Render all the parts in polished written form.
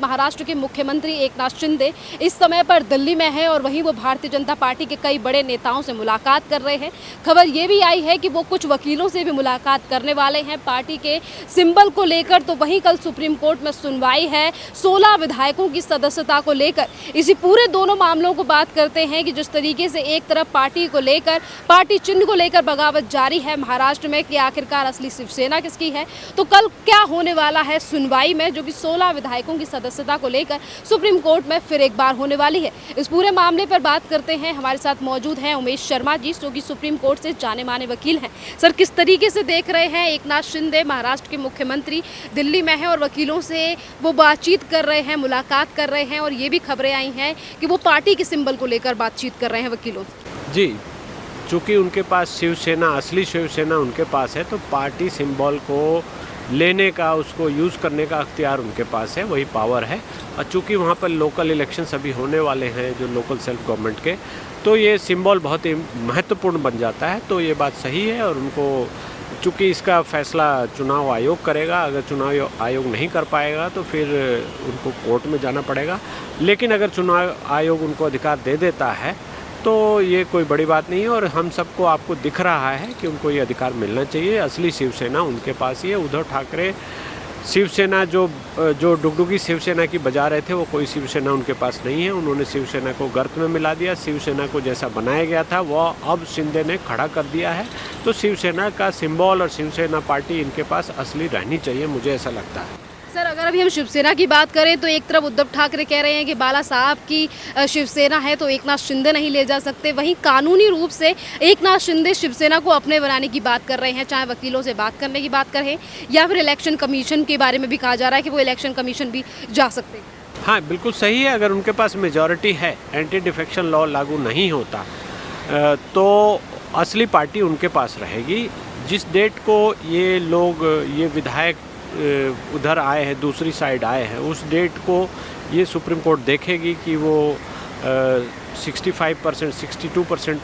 महाराष्ट्र के मुख्यमंत्री एकनाथ शिंदे इस समय पर दिल्ली में है और वहीं वो भारतीय जनता पार्टी के कई बड़े नेताओं से मुलाकात कर रहे हैं। खबर ये भी आई है कि वो कुछ वकीलों से भी मुलाकात करने वाले हैं पार्टी के सिंबल को लेकर। तो वहीं कल सुप्रीम कोर्ट में सुनवाई है 16 विधायकों की सदस्यता को लेकर। इसी पूरे दोनों मामलों को बात करते हैं कि जिस तरीके से एक तरफ पार्टी को लेकर, पार्टी चिन्ह को लेकर बगावत जारी है महाराष्ट्र में कि आखिरकार असली शिवसेना किसकी है, तो कल क्या होने वाला है सुनवाई में, जो कि 16 विधायकों की सदस्यता को लेकर सुप्रीम कोर्ट में फिर एक बार होने वाली है। इस पूरे मामले पर बात करते हैं। हमारे साथ मौजूद हैं उमेश शर्मा जी, जो कि सुप्रीम कोर्ट से जाने माने वकील हैं। सर, किस तरीके से देख रहे हैं एकनाथ शिंदे महाराष्ट्र के मुख्यमंत्री दिल्ली में हैं और वकीलों से वो बातचीत कर रहे हैं, मुलाकात कर रहे हैं, और ये भी खबरें आई हैं कि वो पार्टी के सिंबल को लेकर बातचीत कर रहे हैं वकीलों से। जी, चूँकि उनके पास शिवसेना, असली शिवसेना उनके पास है, तो पार्टी सिंबल को लेने का, उसको यूज़ करने का अख्तियार उनके पास है, वही पावर है। और चूँकि वहाँ पर लोकल इलेक्शंस अभी होने वाले हैं, जो लोकल सेल्फ गवर्नमेंट के, तो ये सिंबल बहुत ही महत्वपूर्ण बन जाता है। तो ये बात सही है और उनको, चूँकि इसका फैसला चुनाव आयोग करेगा, अगर चुनाव आयोग नहीं कर पाएगा तो फिर उनको कोर्ट में जाना पड़ेगा। लेकिन अगर चुनाव आयोग उनको अधिकार दे देता है तो ये कोई बड़ी बात नहीं है और हम सबको, आपको दिख रहा है कि उनको ये अधिकार मिलना चाहिए। असली शिवसेना उनके पास ही है। उद्धव ठाकरे शिवसेना जो डुगडुगी शिवसेना की बजा रहे थे, वो कोई शिवसेना उनके पास नहीं है। उन्होंने शिवसेना को गर्त में मिला दिया। शिवसेना को जैसा बनाया गया था वो अब शिंदे ने खड़ा कर दिया है। तो शिवसेना का सिंबल और शिवसेना पार्टी इनके पास असली रहनी चाहिए, मुझे ऐसा लगता है। सर, अगर अभी हम शिवसेना की बात करें तो एक तरफ उद्धव ठाकरे कह रहे हैं कि बाला साहब की शिवसेना है तो एकनाथ शिंदे नहीं ले जा सकते। वहीं कानूनी रूप से एकनाथ शिंदे शिवसेना को अपने बनाने की बात कर रहे हैं, चाहे वकीलों से बात करने की बात करें या फिर इलेक्शन कमीशन के बारे में भी कहा जा रहा है कि वो इलेक्शन कमीशन भी जा सकते हैं। हाँ, बिल्कुल सही है। अगर उनके पास मेजॉरिटी है, एंटी डिफेक्शन लॉ लागू नहीं होता, तो असली पार्टी उनके पास रहेगी। जिस डेट को ये लोग, ये विधायक उधर आए हैं, दूसरी साइड आए हैं, उस डेट को ये सुप्रीम कोर्ट देखेगी कि वो 65%, 62%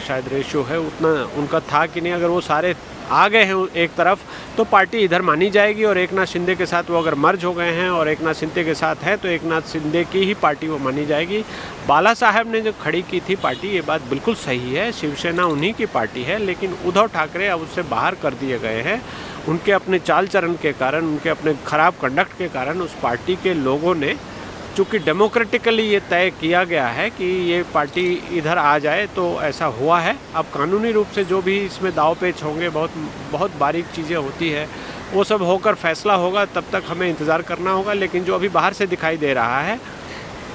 शायद रेशियो है, उतना उनका था कि नहीं। अगर वो सारे आ गए हैं एक तरफ तो पार्टी इधर मानी जाएगी और एकनाथ शिंदे के साथ वो अगर मर्ज हो गए हैं और एकनाथ शिंदे के साथ है तो एकनाथ शिंदे की ही पार्टी वो मानी जाएगी। बाला साहब ने जो खड़ी की थी पार्टी, ये बात बिल्कुल सही है, शिवसेना उन्हीं की पार्टी है। लेकिन उद्धव ठाकरे अब उससे बाहर कर दिए गए हैं। उनके अपने चाल चरण के कारण, उनके अपने खराब कंडक्ट के कारण उस पार्टी के लोगों ने, चूँकि डेमोक्रेटिकली ये तय किया गया है कि ये पार्टी इधर आ जाए, तो ऐसा हुआ है। अब कानूनी रूप से जो भी इसमें दाव पेच होंगे, बहुत बारीक चीज़ें होती है, वो सब होकर फैसला होगा, तब तक हमें इंतज़ार करना होगा। लेकिन जो अभी बाहर से दिखाई दे रहा है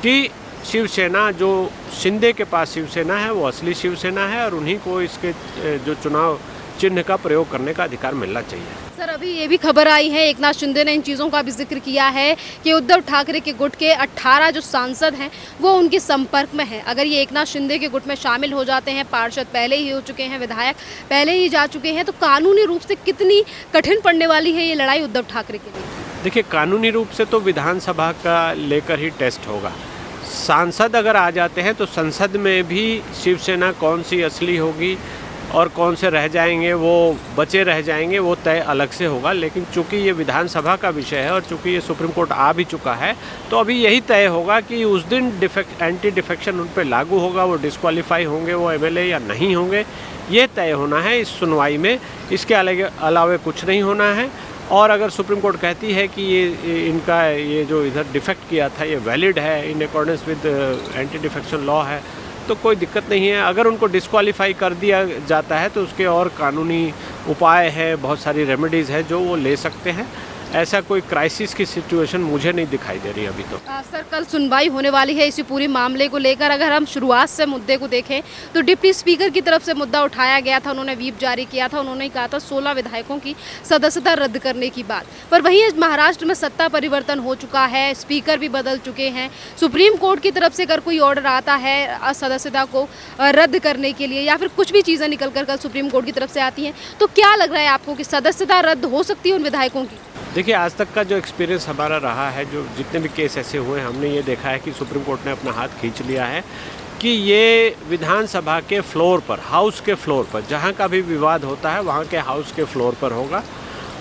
कि शिवसेना, जो शिंदे के पास शिवसेना है, वो असली शिवसेना है और उन्हीं को इसके जो चुनाव चिन्ह का प्रयोग करने का अधिकार मिलना चाहिए। सर, अभी ये भी खबर आई है, एकनाथ शिंदे ने इन चीज़ों का भी जिक्र किया है कि उद्धव ठाकरे के गुट के 18 जो सांसद हैं वो उनके संपर्क में हैं। अगर ये एकनाथ शिंदे के गुट में शामिल हो जाते हैं, पार्षद पहले ही हो चुके हैं, विधायक पहले ही जा चुके हैं, तो कानूनी रूप से कितनी कठिन पड़ने वाली है ये लड़ाई उद्धव ठाकरे के लिए? देखिए, कानूनी रूप से तो विधानसभा का लेकर ही टेस्ट होगा। सांसद अगर आ जाते हैं तो संसद में भी शिवसेना कौन सी असली होगी और कौन से रह जाएंगे, वो बचे रह जाएंगे, वो तय अलग से होगा। लेकिन चूंकि ये विधानसभा का विषय है और चूंकि ये सुप्रीम कोर्ट आ भी चुका है, तो अभी यही तय होगा कि उस दिन एंटी डिफेक्शन उन पर लागू होगा, वो डिस्क्वालीफाई होंगे, वो एमएलए या नहीं होंगे, ये तय होना है इस सुनवाई में। इसके अलावा कुछ नहीं होना है। और अगर सुप्रीम कोर्ट कहती है कि ये इनका, ये जो इधर डिफेक्ट किया था, ये वैलिड है, in accordance with anti defection law है, तो कोई दिक्कत नहीं है। अगर उनको डिस्क्वालीफाई कर दिया जाता है तो उसके और कानूनी उपाय हैं, बहुत सारी रेमेडीज़ है जो वो ले सकते हैं। ऐसा कोई क्राइसिस की सिचुएशन मुझे नहीं दिखाई दे रही अभी तो। सर, कल सुनवाई होने वाली है इसी पूरी मामले को लेकर। अगर हम शुरुआत से मुद्दे को देखें तो डिप्टी स्पीकर की तरफ से मुद्दा उठाया गया था, उन्होंने व्हीप जारी किया था, उन्होंने कहा था 16 विधायकों की सदस्यता रद्द करने की बात। पर वहीं महाराष्ट्र में सत्ता परिवर्तन हो चुका है, स्पीकर भी बदल चुके हैं। सुप्रीम कोर्ट की तरफ से अगर कोई ऑर्डर आता है सदस्यता को रद्द करने के लिए या फिर कुछ भी चीज़ें निकल कर कल सुप्रीम कोर्ट की तरफ से आती हैं, तो क्या लग रहा है आपको कि सदस्यता रद्द हो सकती है उन विधायकों की? देखिए, आज तक का जो एक्सपीरियंस हमारा रहा है, जो जितने भी केस ऐसे हुए हैं, हमने ये देखा है कि सुप्रीम कोर्ट ने अपना हाथ खींच लिया है कि ये विधानसभा के फ्लोर पर, हाउस के फ्लोर पर, जहाँ का भी विवाद होता है वहाँ के हाउस के फ्लोर पर होगा।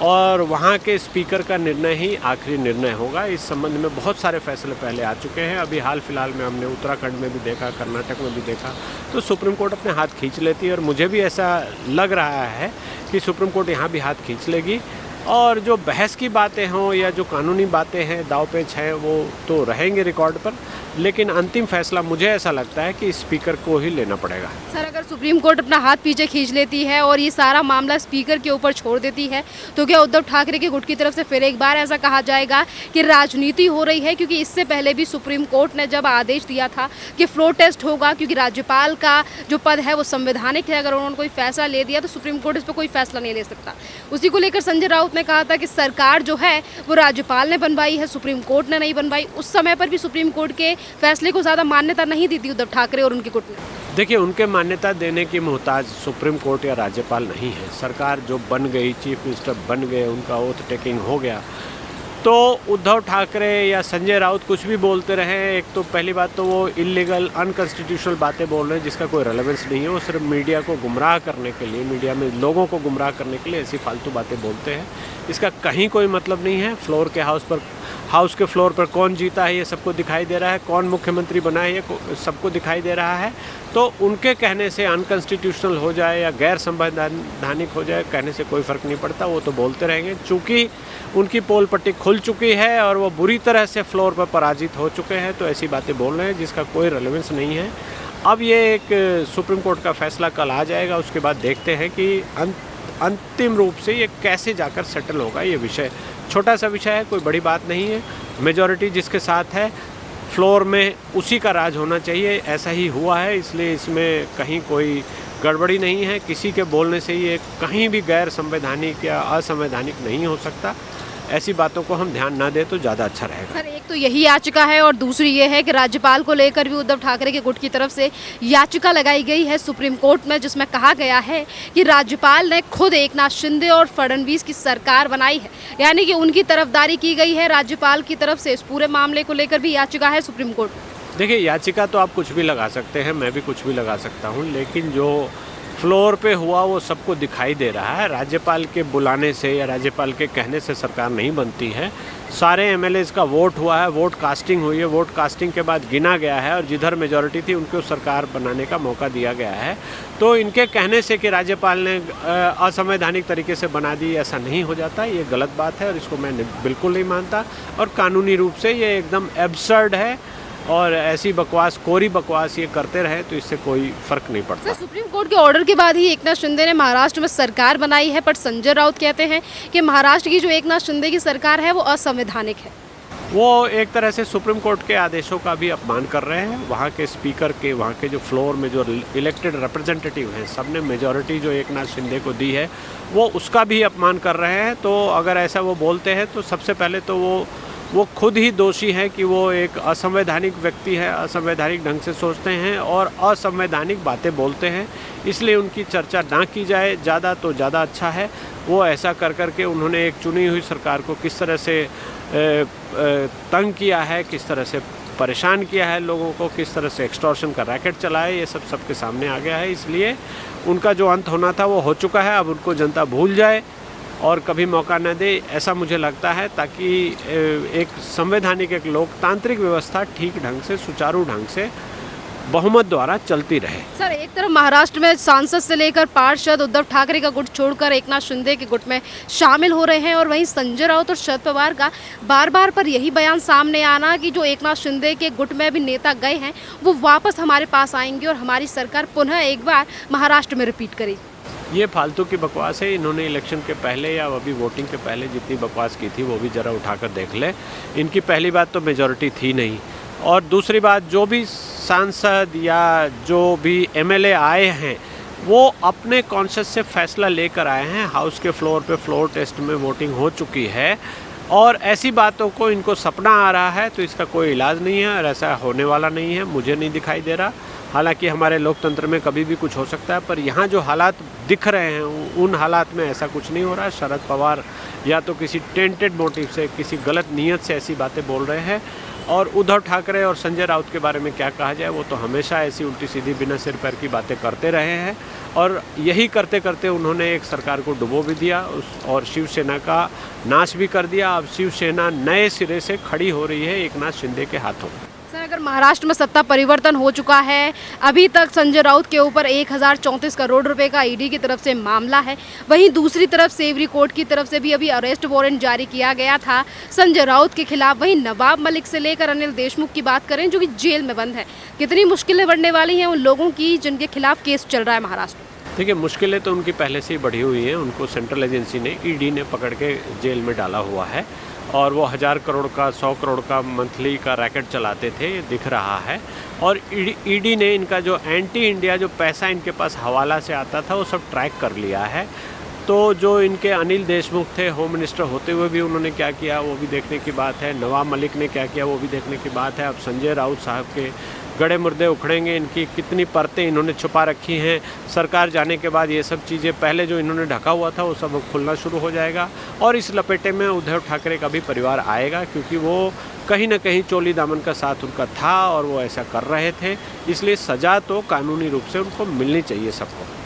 और वहाँ के स्पीकर का निर्णय ही आखिरी निर्णय होगा। इस संबंध में बहुत सारे फैसले पहले आ चुके हैं। अभी हाल फिलहाल में हमने उत्तराखंड में भी देखा, कर्नाटक में भी देखा, तो सुप्रीम कोर्ट अपने हाथ खींच लेती है और मुझे भी ऐसा लग रहा है कि सुप्रीम कोर्ट यहाँ भी हाथ खींच लेगी। और जो बहस की बातें हों या जो कानूनी बातें हैं, दाव पेच हैं, वो तो रहेंगे रिकॉर्ड पर, लेकिन अंतिम फैसला मुझे ऐसा लगता है कि स्पीकर को ही लेना पड़ेगा। सर, अगर सुप्रीम कोर्ट अपना हाथ पीछे खींच लेती है और ये सारा मामला स्पीकर के ऊपर छोड़ देती है, तो क्या उद्धव ठाकरे के गुट की तरफ से फिर एक बार ऐसा कहा जाएगा कि राजनीति हो रही है? क्योंकि इससे पहले भी सुप्रीम कोर्ट ने जब आदेश दिया था कि फ्लोर टेस्ट होगा, क्योंकि राज्यपाल का जो पद है वो संवैधानिक है, अगर उन्होंने कोई फैसला ले दिया तो सुप्रीम कोर्ट इस पर कोई फैसला नहीं ले सकता। उसी को लेकर संजय राउत ने कहा था कि सरकार जो है वो राज्यपाल ने बनवाई है, सुप्रीम कोर्ट ने नहीं बनवाई। उस समय पर भी सुप्रीम कोर्ट के फैसले को ज़्यादा मान्यता नहीं दी थी उद्धव ठाकरे और उनके गुट ने। देखिए, उनके मान्यता देने की मोहताज सुप्रीम कोर्ट या राज्यपाल नहीं है। सरकार जो बन गई, चीफ मिनिस्टर बन गए, उनका ओथ टेकिंग हो गया, तो उद्धव ठाकरे या संजय राउत कुछ भी बोलते रहे। एक तो पहली बात तो वो इलीगल अनकॉन्स्टिट्यूशनल बातें बोल रहे हैं जिसका कोई रेलेवेंस नहीं है। वो सिर्फ मीडिया को गुमराह करने के लिए, मीडिया में लोगों को गुमराह करने के लिए ऐसी फालतू बातें बोलते हैं। इसका कहीं कोई मतलब नहीं है। हाउस के फ्लोर पर कौन जीता है ये सबको दिखाई दे रहा है, कौन मुख्यमंत्री बना है ये सबको दिखाई दे रहा है। तो उनके कहने से अनकॉन्स्टिट्यूशनल हो जाए या गैर संवैधानिक हो जाए, कहने से कोई फ़र्क नहीं पड़ता, वो तो बोलते रहेंगे। चूँकि उनकी पोल पट्टी खुल चुकी है और वो बुरी तरह से फ्लोर पर पराजित हो चुके हैं, तो ऐसी बातें बोल रहे हैं जिसका कोई रेलेवेंस नहीं है। अब ये एक सुप्रीम कोर्ट का फैसला कल आ जाएगा, उसके बाद देखते हैं कि अंतिम रूप से ये कैसे जाकर सेटल होगा। ये विषय छोटा सा विषय है, कोई बड़ी बात नहीं है। मेजॉरिटी जिसके साथ है फ्लोर में उसी का राज होना चाहिए, ऐसा ही हुआ है, इसलिए इसमें कहीं कोई गड़बड़ी नहीं है। किसी के बोलने से ये कहीं भी गैर संवैधानिक या असंवैधानिक नहीं हो सकता। ऐसी बातों को हम ध्यान ना दें तो ज़्यादा अच्छा रहेगा। सर, एक तो यही याचिका है और दूसरी ये है कि राज्यपाल को लेकर भी उद्धव ठाकरे के गुट की तरफ से याचिका लगाई गई है सुप्रीम कोर्ट में, जिसमें कहा गया है कि राज्यपाल ने खुद एकनाथ शिंदे और फडणवीस की सरकार बनाई है, यानी कि उनकी तरफदारी की गई है राज्यपाल की तरफ से। इस पूरे मामले को लेकर भी याचिका है सुप्रीम कोर्ट में। देखिए, याचिका तो आप कुछ भी लगा सकते हैं, मैं भी कुछ भी लगा सकता हूँ, लेकिन जो फ्लोर पे हुआ वो सबको दिखाई दे रहा है। राज्यपाल के बुलाने से या राज्यपाल के कहने से सरकार नहीं बनती है। सारे एमएलएज का वोट हुआ है, वोट कास्टिंग हुई है, वोट कास्टिंग के बाद गिना गया है और जिधर मेजॉरिटी थी उनको सरकार बनाने का मौका दिया गया है। तो इनके कहने से कि राज्यपाल ने असंवैधानिक तरीके से बना दी, ऐसा नहीं हो जाता। ये गलत बात है और इसको मैं बिल्कुल नहीं मानता और कानूनी रूप से ये एकदम एब्सर्ड है और ऐसी बकवास, कोरी बकवास ये करते रहे तो इससे कोई फर्क नहीं पड़ता। सुप्रीम कोर्ट के ऑर्डर के बाद ही एकनाथ शिंदे ने महाराष्ट्र में सरकार बनाई है, पर संजय राउत कहते हैं कि महाराष्ट्र की जो एकनाथ शिंदे की सरकार है वो असंवैधानिक है। वो एक तरह से सुप्रीम कोर्ट के आदेशों का भी अपमान कर रहे हैं। वहाँ के स्पीकर के, वहाँ के जो फ्लोर में जो इलेक्टेड रिप्रेजेंटेटिव हैं, सबने मेजॉरिटी जो एकनाथ शिंदे को दी है वो उसका भी अपमान कर रहे हैं। तो अगर ऐसा वो बोलते हैं तो सबसे पहले तो वो खुद ही दोषी है कि वो एक असंवैधानिक व्यक्ति है, असंवैधानिक ढंग से सोचते हैं और असंवैधानिक बातें बोलते हैं। इसलिए उनकी चर्चा ना की जाए ज़्यादा तो ज़्यादा अच्छा है। वो ऐसा कर के उन्होंने एक चुनी हुई सरकार को किस तरह से तंग किया है, किस तरह से परेशान किया है लोगों को, किस तरह से एक्सटॉर्शन का रैकेट चलाया, ये सब सबके सामने आ गया है। इसलिए उनका जो अंत होना था वो हो चुका है। अब उनको जनता भूल जाए और कभी मौका न दे, ऐसा मुझे लगता है, ताकि एक संवैधानिक, एक लोकतांत्रिक व्यवस्था ठीक ढंग से, सुचारू ढंग से बहुमत द्वारा चलती रहे। सर, एक तरफ महाराष्ट्र में सांसद से लेकर पार्षद उद्धव ठाकरे का गुट छोड़कर एकनाथ शिंदे के गुट में शामिल हो रहे हैं और वहीं संजय राउत और शरद पवार का बार बार पर यही बयान सामने आना कि जो एकनाथ शिंदे के गुट में भी नेता गए हैं वो वापस हमारे पास आएंगे और हमारी सरकार पुनः एक बार महाराष्ट्र में रिपीट करेगी। ये फालतू की बकवास है। इन्होंने इलेक्शन के पहले या अभी वोटिंग के पहले जितनी बकवास की थी वो भी ज़रा उठाकर देख ले। इनकी पहली बात तो मेजॉरिटी थी नहीं, और दूसरी बात, जो भी सांसद या जो भी एमएलए आए हैं वो अपने कॉन्शियस से फैसला लेकर आए हैं। हाउस के फ्लोर पे फ्लोर टेस्ट में वोटिंग हो चुकी है और ऐसी बातों को इनको सपना आ रहा है तो इसका कोई इलाज नहीं है और ऐसा होने वाला नहीं है, मुझे नहीं दिखाई दे रहा। हालांकि हमारे लोकतंत्र में कभी भी कुछ हो सकता है, पर यहाँ जो हालात दिख रहे हैं उन हालात में ऐसा कुछ नहीं हो रहा है। शरद पवार या तो किसी टेंटेड मोटिव से, किसी गलत नीयत से ऐसी बातें बोल रहे हैं। और उद्धव ठाकरे और संजय राउत के बारे में क्या कहा जाए, वो तो हमेशा ऐसी उल्टी सीधी बिना सिर पैर की बातें करते रहे हैं और यही करते करते उन्होंने एक सरकार को डुबो भी दिया और शिवसेना का नाश भी कर दिया। अब शिवसेना नए सिरे से खड़ी हो रही है एकनाथ शिंदे के हाथों। सर, अगर महाराष्ट्र में सत्ता परिवर्तन हो चुका है, अभी तक संजय राउत के ऊपर 1034 करोड़ रुपए का ईडी की तरफ से मामला है, वहीं दूसरी तरफ सेवरी कोर्ट की तरफ से भी अभी अरेस्ट वारंट जारी किया गया था संजय राउत के खिलाफ। वहीं नवाब मलिक से लेकर अनिल देशमुख की बात करें जो कि जेल में बंद है, कितनी मुश्किलें बढ़ने वाली हैं उन लोगों की जिनके खिलाफ केस चल रहा है महाराष्ट्र में? देखिए, मुश्किलें तो उनकी पहले से ही बढ़ी हुई हैं। उनको सेंट्रल एजेंसी ने, ईडी ने पकड़ के जेल में डाला हुआ है और वो 1000 करोड़ का, 100 करोड़ का मंथली का रैकेट चलाते थे, ये दिख रहा है। और ईडी ने इनका जो एंटी इंडिया जो पैसा इनके पास हवाला से आता था वो सब ट्रैक कर लिया है। तो जो इनके अनिल देशमुख थे, होम मिनिस्टर होते हुए भी उन्होंने क्या किया वो भी देखने की बात है। नवाब मलिक ने क्या किया वो भी देखने की बात है। अब संजय राउत साहब के गड़े मुर्दे उखड़ेंगे, इनकी कितनी परतें इन्होंने छुपा रखी हैं। सरकार जाने के बाद ये सब चीज़ें पहले जो इन्होंने ढका हुआ था वो सब खुलना शुरू हो जाएगा और इस लपेटे में उद्धव ठाकरे का भी परिवार आएगा, क्योंकि वो कहीं ना कहीं चोली दामन का साथ उनका था और वो ऐसा कर रहे थे। इसलिए सज़ा तो कानूनी रूप से उनको मिलनी चाहिए सबको।